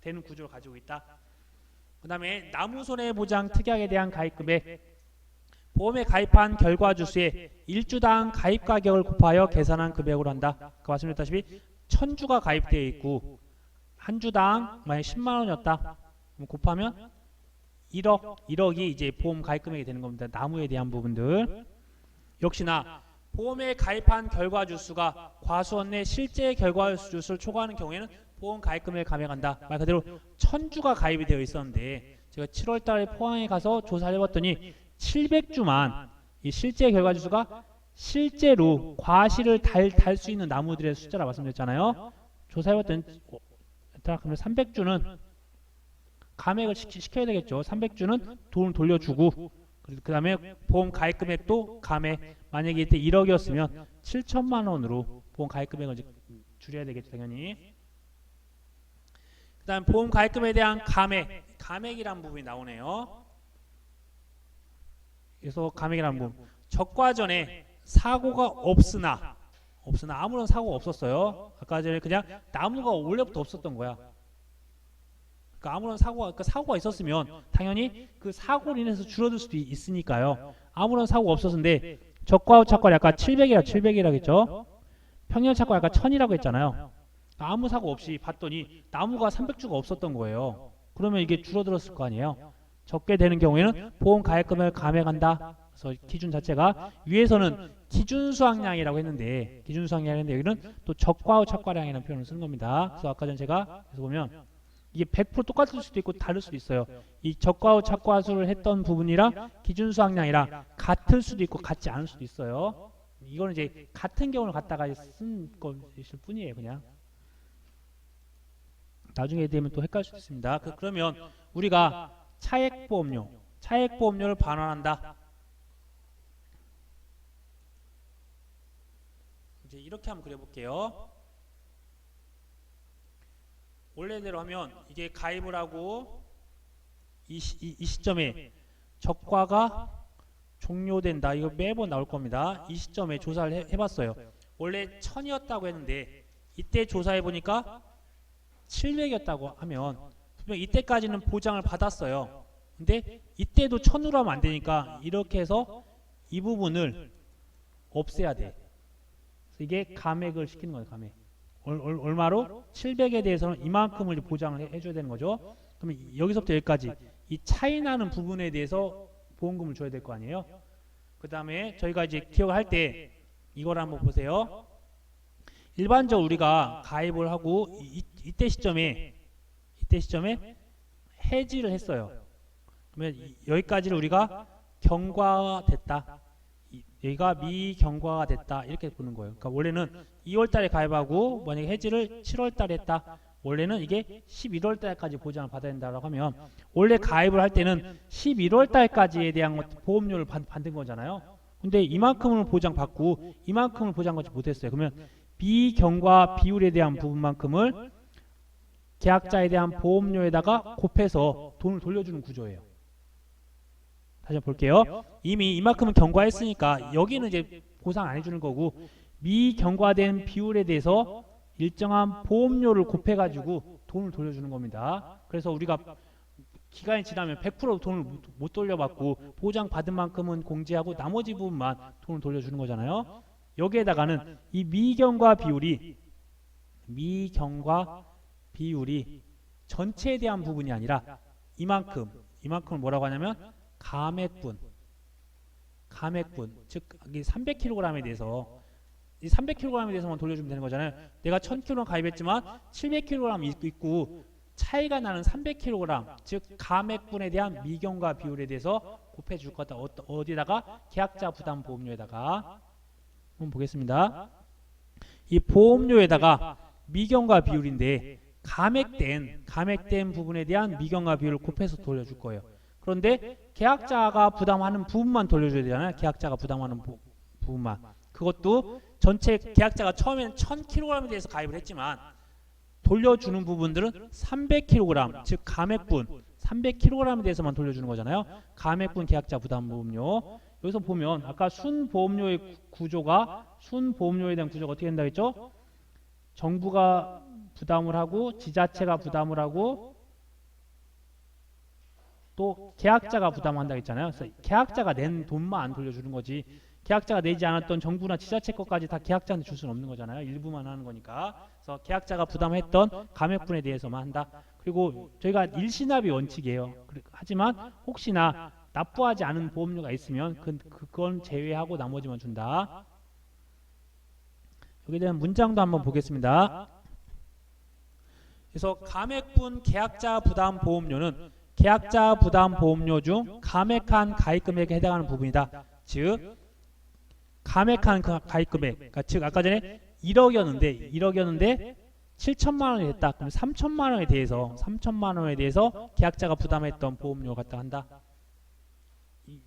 되는 구조를 가지고 있다. 그 다음에 나무손해보장 특약에 대한 가입 금액 보험에 가입한 결과 주수의 1주당 가입 가격을 곱하여 계산한 금액으로 한다. 그 말씀드렸다시피 1000주가 가입되어 있고 한 주당 만약 10만 원이었다. 그럼 곱하면 1억이 이제 보험 가입 금액이 되는 겁니다. 나무에 대한 부분들. 역시나 보험에 가입한 결과 주수가 과수원 내 실제 결과 주수를 초과하는 경우에는 보험 가입 금액을 감액한다. 말 그대로 1000주가 가입이 되어 있었는데 제가 7월 달에 포항에 가서 조사를 해봤더니 700주만 이 실제 결과 주수가 실제로 과실을 달 수 있는 나무들의 숫자라 말씀드렸잖아요. 조사해봤더니 그러면 300주는 감액을 시켜야 되겠죠. 300주는 돈을 돌려주고 그 다음에 보험 가입 금액도 감액 만약에 이때 1억이었으면 7천만 원으로 보험 가입 금액을 줄여야 되겠죠. 당연히. 그 다음 보험 가입 금액에 대한 감액이라는 부분이 나오네요. 그래서 감액이라는 부분 적과 전에 사고가 없으나 아무런 사고가 없었어요. 아까 전에 그냥 나무가 원래부터 없었던 거야. 그러니까 아무런 사고가 있었으면 당연히 그 사고로 인해서 줄어들 수도 있으니까요. 아무런 사고가 없었는데 적과 착과를 아까 700이라고 했죠. 평년 착과 아까 1000이라고 했잖아요. 아무 사고 없이 봤더니 나무가 300주가 없었던 거예요. 그러면 이게 줄어들었을 거 아니에요. 적게 되는 경우에는 보험 가입 금액을 감액한다. 그래서 기준 자체가 위에서는 기준수확량이라고 했는데 여기는 또 적과 착과량이라는 표현을 쓰는 겁니다. 그래서 아까 전 제가 그래서 보면 이게 100% 똑같을 수도 있고 다를 수도 있어요. 이 적과 착과수를 했던 부분이랑 기준수확량이랑 같을 수도 있고 같지 않을 수도 있어요. 이거는 이제 같은 경우를 갖다가 쓴 것일 뿐이에요. 그냥 나중에 되면 또 헷갈릴 수 있습니다. 그러면 우리가 차액보험료를 반환한다. 이제 이렇게 한번 그려볼게요. 원래대로 하면 이게 가입을 하고 이 시점에 적과가 종료된다. 이거 매번 나올 겁니다. 이 시점에 조사를 해봤어요. 원래 1000이었다고 했는데 이때 조사해 보니까 700이었다고 하면 분명 이때까지는 보장을 받았어요. 근데 이때도 1000으로 하면 안 되니까 이렇게 해서 이 부분을 없애야 돼. 이게 감액을 시키는 거예요. 감액. 얼마로? 700에 대해서는 이만큼을 보장을 해줘야 되는 거죠. 그러면 여기서부터 여기까지 이 차이 나는 부분에 대해서 보험금을 줘야 될 거 아니에요. 그 다음에 저희가 이제 기억을 할 때 이걸 한번 보세요. 일반적으로 우리가 가입을 하고 이때 시점에 해지를 했어요. 그러면 여기까지를 우리가 경과됐다. 여기가 미경과가 됐다. 이렇게 보는 거예요. 그러니까 원래는 2월 달에 가입하고 만약에 해지를 7월 달에 했다. 원래는 이게 11월 달까지 보장을 받아야 된다고 하면 원래 가입을 할 때는 11월 달까지에 대한 보험료를 받는 거잖아요. 근데 이만큼을 보장받고 이만큼을 보장받지 못했어요. 그러면 비경과 비율에 대한 부분만큼을 계약자에 대한 보험료에다가 곱해서 돈을 돌려주는 구조예요. 다시 한번 볼게요. 이미 이만큼은 경과했으니까 여기는 이제 보상 안 해주는 거고 미경과된 비율에 대해서 일정한 보험료를 곱해가지고 돈을 돌려주는 겁니다. 그래서 우리가 기간이 지나면 100% 돈을 못 돌려받고 보장받은 만큼은 공제하고 나머지 부분만 돈을 돌려주는 거잖아요. 여기에다가는 이 미경과 비율이 전체에 대한 부분이 아니라 이만큼을 뭐라고 하냐면 감액분, 즉 300kg에 대해서 이 300kg에 대해서만 돌려주면 되는 거잖아요. 내가 1000kg 가입했지만 700kg 있고 차이가 나는 300kg, 즉 감액분에 대한 미경과 비율에 대해서 곱해 줄 거다. 어디다가? 계약자 부담 보험료에다가. 한번 보겠습니다. 이 보험료에다가 미경과 비율인데 감액된 부분에 대한 미경과 비율을 곱해서 돌려줄 거예요. 그런데 계약자가 부담하는 부분만 돌려줘야 되잖아요. 계약자가 부담하는 부분만. 그것도 전체 계약자가 처음에는 1000kg에 대해서 가입을 했지만 돌려주는 부분들은 300kg, 즉 감액분 300kg에 대해서만 돌려주는 거잖아요. 감액분 계약자 부담 보험료. 여기서 보면 아까 순보험료의 구조가, 순보험료에 대한 구조가 어떻게 된다고 했죠? 정부가 부담을 하고 지자체가 부담을 하고 또 계약자가 부담한다고 했잖아요. 그래서 계약자가 낸 돈만 안 돌려주는 거지, 계약자가 내지 않았던 정부나 지자체 것까지 다 계약자한테 줄 수는 없는 거잖아요. 일부만 하는 거니까. 그래서 계약자가 부담했던 감액분에 대해서만 한다. 그리고 저희가 일시납이 원칙이에요. 하지만 혹시나 납부하지 않은 보험료가 있으면 그건 제외하고 나머지만 준다. 여기에 대한 문장도 한번 보겠습니다. 그래서 감액분 계약자 부담 보험료는 계약자 부담 보험료 중 감액한 가입금액에 해당하는 부분이다. 즉 감액한 가입금액, 그러니까 즉 아까 전에 1억이었는데 7천만 원이 됐다. 그럼 3천만 원에 대해서 계약자가 부담했던 보험료 갖다 한다.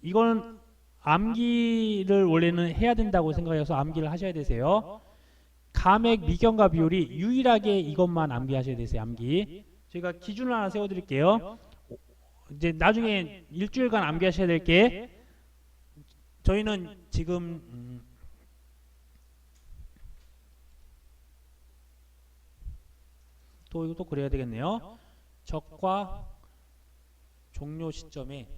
이거는 암기를 원래는 해야 된다고 생각해서 암기를 하셔야 되세요. 감액 미경과 비율이 유일하게 이것만 암기하셔야 되세요. 암기. 제가 기준을 하나 세워드릴게요. 이제 나중에 일주일간 암기하셔야 될 게, 저희는 지금 또 그래야 되겠네요. 적과 종료 시점에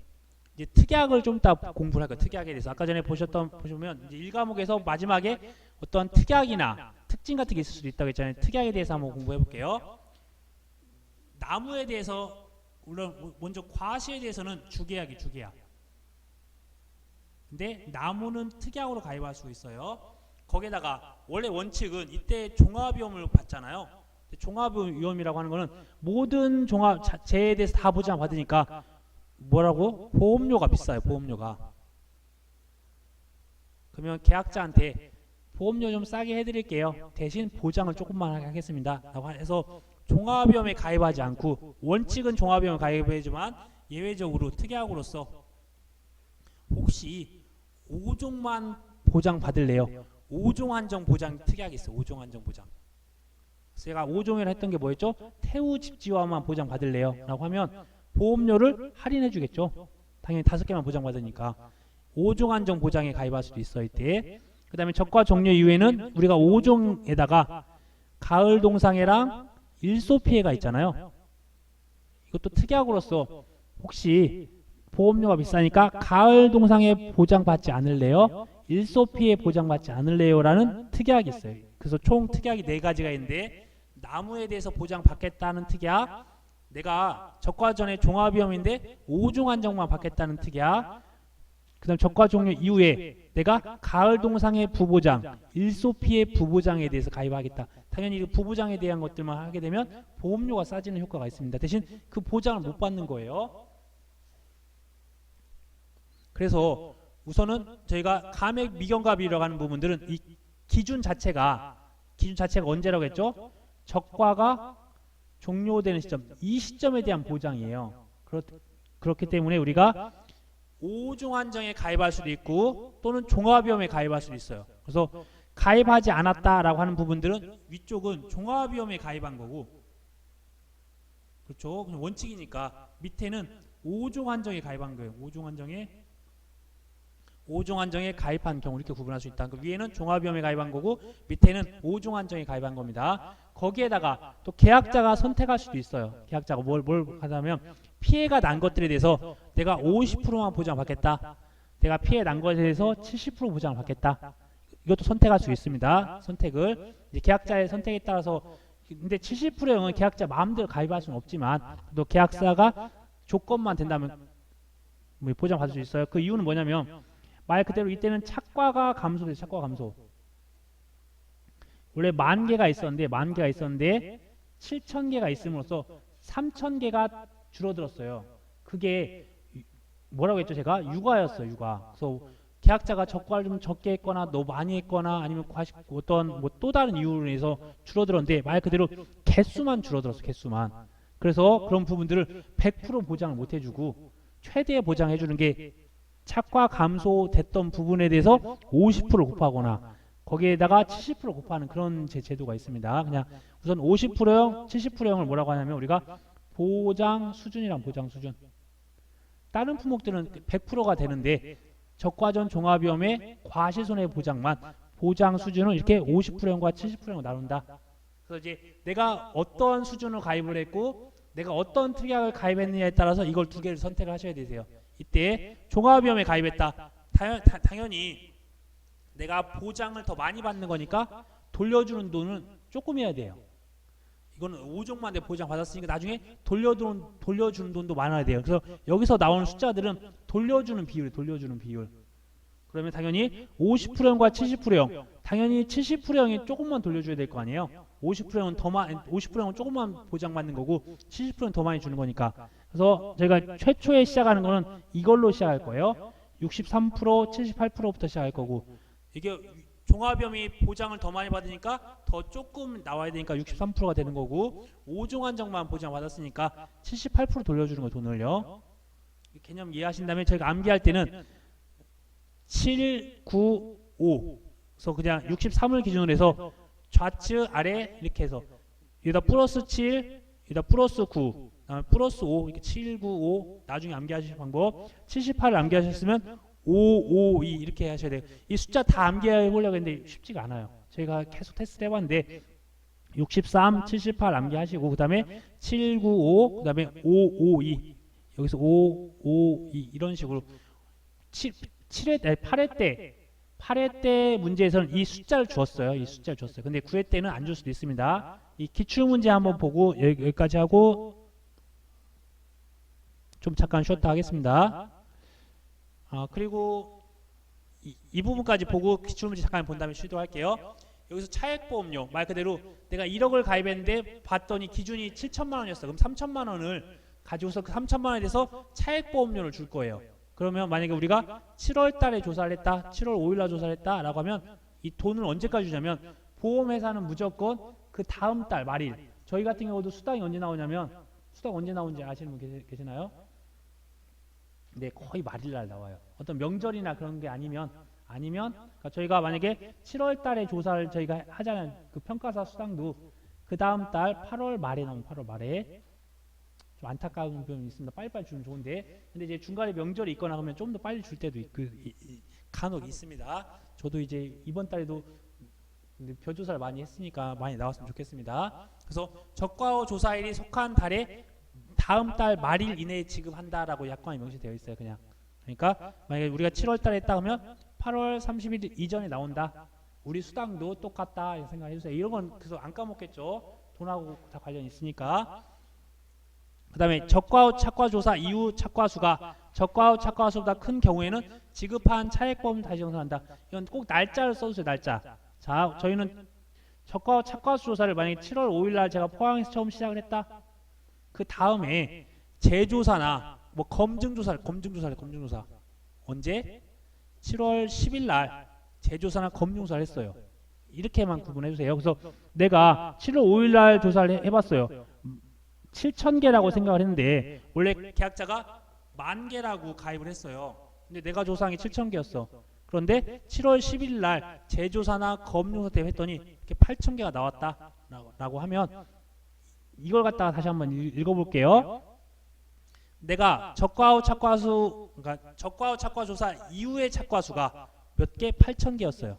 이제 특약을 좀 이따 공부를 할 거예요. 특약에 대해서 아까 전에 보시면 이제 1과목에서 마지막에 어떤 특약이나 특징 같은 게 있을 수도 있다고 했잖아요. 특약에 대해서 한번 공부해 볼게요. 나무에 대해서, 물론 먼저 과시에 대해서는 주계약. 근데 나무는 특약으로 가입할 수 있어요. 거기에다가 원래 원칙은 이때 종합위험을 받잖아요. 종합위험이라고 하는 거는 모든 재해에 대해서 다 보장 받으니까 뭐라고? 보험료가 비싸요. 보험료가. 그러면 계약자한테 보험료 좀 싸게 해드릴게요. 대신 보장을 조금만 하겠습니다. 라고 해서 종합위험에 가입하지 않고, 원칙은 종합위험에 가입해야지만 예외적으로 특약으로서 혹시 5종만 보장 받을래요? 5종 한정 보장 특약이 있어요. 5종 한정 보장. 제가 5종이라 했던 게 뭐였죠? 태우 집지화만 보장 받을래요? 라고 하면 보험료를 할인해 주겠죠. 당연히 5개만 보장 받으니까. 5종 한정 보장에 가입할 수도 있어요. 이때. 그 다음에 적과 종료 이후에는 우리가 5종에다가 가을 동상해랑 일소 피해가 있잖아요. 이것도 특약으로서 혹시 보험료가 비싸니까 가을 동상해 보장받지 않을래요? 일소 피해 보장받지 않을래요? 라는 특약이 있어요. 그래서 총 특약이 4가지가 있는데, 나무에 대해서 보장받겠다는 특약, 내가 적과 전에 종합위험인데 5종 한정만 받겠다는 특약, 그 다음 적과 종료 이후에 내가 가을 동상해 부보장, 일소 피해 부보장에 대해서 가입하겠다. 당연히 부보장에 대한 것들만 하게 되면 보험료가 싸지는 효과가 있습니다. 대신 그 보장을 못 받는 거예요. 그래서 우선은 저희가 감액 미경과 비율이라고 하는 부분들은 이 기준 자체가 언제라고 했죠? 적과가 종료되는 시점, 이 시점에 대한 보장이에요. 그렇기 때문에 우리가 5종 한정에 가입할 수도 있고 또는 종합위험에 가입할 수도 있어요. 그래서 가입하지 않았다라고 하는 부분들은 위쪽은 종합위험에 가입한 거고, 그렇죠? 그냥 원칙이니까 밑에는 5종 한정에 가입한 거예요. 5종 한정에 가입한 경우 이렇게 구분할 수 있다. 그 위에는 종합위험에 가입한 거고 밑에는 5종 한정에 가입한 겁니다. 거기에다가 또 계약자가 선택할 수도 있어요. 계약자가 뭘 하자면 피해가 난 것들에 대해서 내가 50%만 보장받겠다. 내가 피해 난 것에 대해서 70% 보장을 받겠다. 이것도 선택할 수 있습니다. 선택을 이제 계약자의 선택에 따라서. 근데 70%형은 계약자 마음대로 가입할 수는 없지만 또 계약사가 조건만 된다면 뭐 보장받을 수 있어요. 그 이유는 뭐냐면 말 그대로 이때는 착과가 감소돼요. 착과 감소. 원래 10,000개가 있었는데 7,000개가 있음으로써 3,000개가 줄어들었어요. 그게 뭐라고 했죠? 제가 육아였어요. 육아. 그래서 계약자가 적과를 좀 적게 했거나 너무 많이 했거나 아니면 어떤 뭐 또 다른 이유로 인해서 줄어들었는데 말 그대로 개수만 줄어들었어. 개수만. 그래서 그런 부분들을 100% 보장을 못 해주고 최대 보장해 주는 게 착과 감소됐던 부분에 대해서 50% 곱하거나 거기에다가 70% 곱하는 그런 제도가 있습니다. 그냥 우선 50%형, 70%형을 뭐라고 하냐면 우리가 보장 수준이란 보장 수준. 다른 품목들은 100%가 되는데 적과전 종합위험의 과실손해 보장만 보장 수준을 이렇게 50%형과 70%형으로 나눈다. 그래서 이제 내가 어떤 수준을 가입을 했고 내가 어떤 특약을 가입했느냐에 따라서 이걸 두 개를 선택을 하셔야 되세요. 이때 종합위험에 가입했다. 당연히 내가 보장을 더 많이 받는 거니까 돌려주는 돈은 조금 해야 돼요. 이거는 5종만 내 보장 받았으니까 나중에 돌려주는 돈도 많아야 돼요. 그래서 여기서 나오는 숫자들은 돌려주는 비율. 그러면 당연히 50%형과 70%형. 당연히 70%형이 조금만 돌려줘야 될 거 아니에요. 50%형은 조금만 보장받는 거고 70%는 더 많이 주는 거니까. 그래서 저희가 최초에 시작하는 거는 이걸로 시작할 거예요. 63%, 78%부터 시작할 거고 이게 종합위험이 보장을 더 많이 받으니까 더 조금 나와야 되니까 63%가 되는 거고 5종 한정만 보장 받았으니까 78% 돌려주는 거 돈을요. 개념 이해하신다면 저희가 암기할 때는 7, 9, 5 그래서 그냥 63을 기준으로 해서 좌측 아래 이렇게 해서 여기다 플러스 7 여기다 플러스 9 그다음에 플러스 5 이렇게 7, 9, 5 나중에 암기하실 방법 78을 암기하셨으면 5, 5, 2 이렇게 하셔야 돼요. 이 숫자 다 암기해보려고 했는데 쉽지가 않아요. 저희가 계속 테스트 해봤는데 63, 78 암기하시고 그 다음에 7, 9, 5 그 다음에 5, 5, 2 여기서 5, 5, 2 이런 식으로 8회 때 문제에서는 이 숫자를 주었어요. 근데 9회 때는 안 줄 수도 있습니다. 이 기출문제 한번 보고 여기까지 하고 좀 잠깐 쉬었다 하겠습니다. 그리고 이 부분까지 보고 기출문제 잠깐 본 다음에 쉬도록 할게요. 여기서 차액보험료 말 그대로 내가 1억을 가입했는데 봤더니 기준이 7천만 원이었어. 그럼 3천만 원을 가지고서 그 3천만 원에 대해서 차액보험료를 줄 거예요. 그러면 만약에 우리가 7월 달에 조사를 했다, 7월 5일 날 조사를 했다 라고 하면 이 돈을 언제까지 주냐면 보험회사는 무조건 그 다음 달 말일. 저희 같은 경우도 수당이 언제 나오냐면 수당 언제 나오는지 아시는 분 계시나요? 네, 거의 말일날 나와요. 어떤 명절이나 그런 게 아니면 그러니까 저희가 만약에 7월 달에 조사를 저희가 하자는 그 평가사 수당도 그 다음 달 8월 말에 나오면 8월 말에 좀 안타까운 부분이 있습니다. 빨리빨리 주면 좋은데 근데 이제 중간에 명절이 있거나 하면 좀 더 빨리 줄 때도 간혹 있습니다. 저도 이제 이번 달에도 벼조사를 많이 했으니까 많이 나왔으면 좋겠습니다. 그래서 적과호 조사일이 속한 달에 다음 달 말일 이내에 지급한다라고 약관에 명시되어 있어요. 그냥. 그러니까 만약에 우리가 7월 달에 했다 하면 8월 30일 이전에 나온다. 우리 수당도 똑같다 이렇게 생각해 주세요. 이런 건 그래서 안 까먹겠죠. 돈하고 다 관련이 있으니까. 그 다음에 적과후 착과조사 이후 착과수가 적과후 착과수보다 큰 경우에는 지급한 차액보험 다시 정산한다. 이건 꼭 날짜를 써주세요. 날짜. 자, 저희는 적과후 착과수 조사를 만약에 7월 5일 날 제가 포항에서 처음 시작을 했다. 그 다음에 재조사나 뭐 검증조사 언제? 7월 10일 날 재조사나 검증조사를 했어요. 이렇게만 구분해 주세요. 그래서 내가 7월 5일 날 조사를 해봤어요. 7,000개라고 생각을 했는데 원래 계약자가 10,000개라고 가입을 했어요. 근데 내가 조사한 게 7,000개였어. 그런데 7월 10일 날 재조사나 검증조사 때문에 했더니 이렇게 8,000개가 나왔다라고 하면 이걸 갖다가 다시 한번 읽어볼게요. 내가 적과후 착과수, 그러니까 적과후 착과조사 이후의 착과수가 몇 개? 8,000개였어요.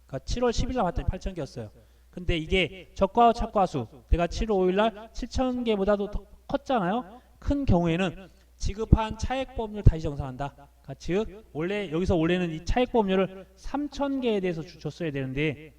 그러니까 7월 10일 날 봤더니 8,000개였어요. 근데 이게 적과후 착과수, 내가 7월 5일 날 7,000개보다도 더 컸잖아요. 큰 경우에는 지급한 차액보험료를 다시 정산한다. 그러니까 즉 원래 여기서 원래는 이 차액보험료를 3,000개에 대해서 줬어야 되는데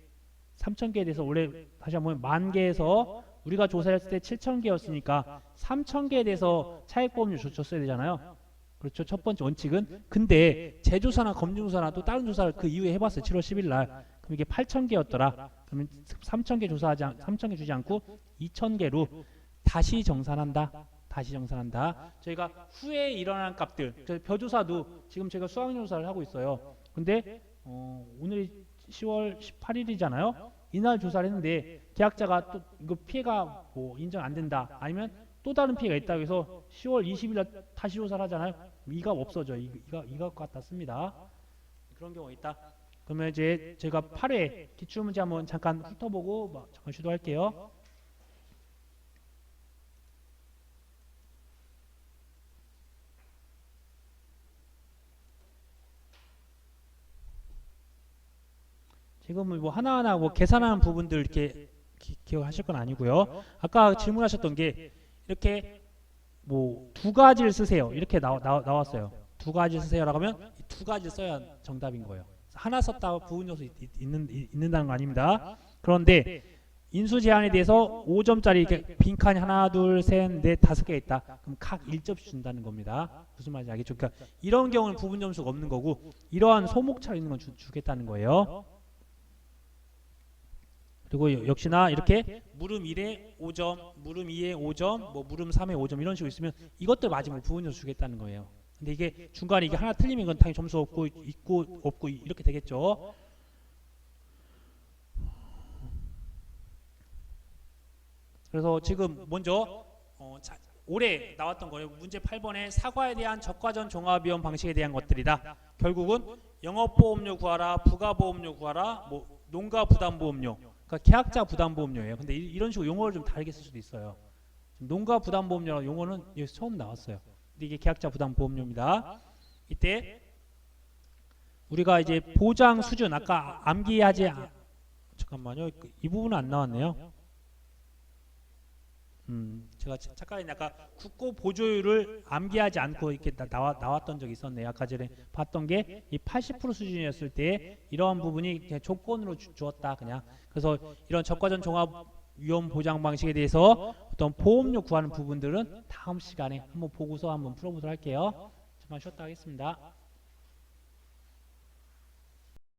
3,000개에 대해서 원래 다시 한번 10,000개에서 우리가 조사했을 때 7,000개였으니까 3,000개에 대해서 차액보험료 줬어야 되잖아요. 그렇죠. 첫 번째 원칙은. 근데 재조사나 검증조사나 또 다른 조사를 그 이후에 해봤어요. 7월 10일 날. 그럼 이게 8,000개였더라. 그러면 3,000개 주지 않고 2,000개로 다시 정산한다. 다시 정산한다. 저희가 후에 일어난 값들, 벼조사도 지금 제가 수학용 조사를 하고 있어요. 근데 오늘이 10월 18일이잖아요. 이날 조사를 했는데 계약자가 또 이거 피해가 뭐 인정 안 된다. 아니면 또 다른 피해가 있다고 해서 10월 20일 날 다시 조사를 하잖아요. 이 값 없어져. 이 값 갖다 씁니다. 그런 경우가 있다. 그러면 이제 제가 8회 기출문제 한번 잠깐 훑어보고 잠깐 시도할게요. 지금은 뭐 하나하나 뭐 계산하는 부분들 이렇게 기억하실 건 아니고요. 아까 질문하셨던 게 이렇게 뭐 두 가지를 쓰세요. 이렇게 나왔어요. 두 가지 쓰세요라고 하면 이 두 가지 써야 정답인 거예요. 하나 썼다가 부분 요소 있는다는 거 아닙니다. 그런데 인수 제한에 대해서 5점짜리 이렇게 빈칸이 하나, 둘, 셋, 넷, 5개 있다. 그럼 각 1점씩 준다는 겁니다. 무슨 말인지 알겠죠? 그러니까 이런 경우는 부분 점수가 없는 거고 이러한 소목차로 있는 건 주겠다는 거예요. 그리고 역시나 이렇게 물음 1에 5점, 물음 2에 5점, 뭐 물음 3에 5점 이런 식으로 있으면 이것들 맞으면 부분 점수 주겠다는 거예요. 근데 이게 중간에 이게 하나 틀리면 이건 당연히 점수 없고 있고 없고 이렇게 되겠죠. 그래서 지금 먼저 올해 나왔던 거예요. 문제 8번에 사과에 대한 적과전 종합위험 방식에 대한 것들이다. 결국은 영업보험료 구하라, 부가보험료 구하라, 뭐 농가부담보험료, 그러니까 계약자 부담보험료예요. 근데 이런 식으로 용어를 좀 다르게 쓸 수도 있어요. 농가부담보험료라는 용어는 여기서 처음 나왔어요. 근데 이게 계약자 부담보험료입니다. 이때 우리가 이제 보장 수준 아까 암기하지 잠깐만요. 이 부분은 안 나왔네요. 제가 착각했는데 아까 국고 보조율을 암기하지 않고 이렇게 나왔던 적이 있었네요. 아까 전에 봤던 게 이 80% 수준이었을 때 이러한 부분이 그냥 조건으로 주었다 그냥. 그래서 이런 적과전 종합 위험 보장 방식에 대해서 어떤 보험료 구하는 부분들은 다음 시간에 한번 보고서 한번 풀어보도록 할게요. 잠깐 쉬었다 하겠습니다.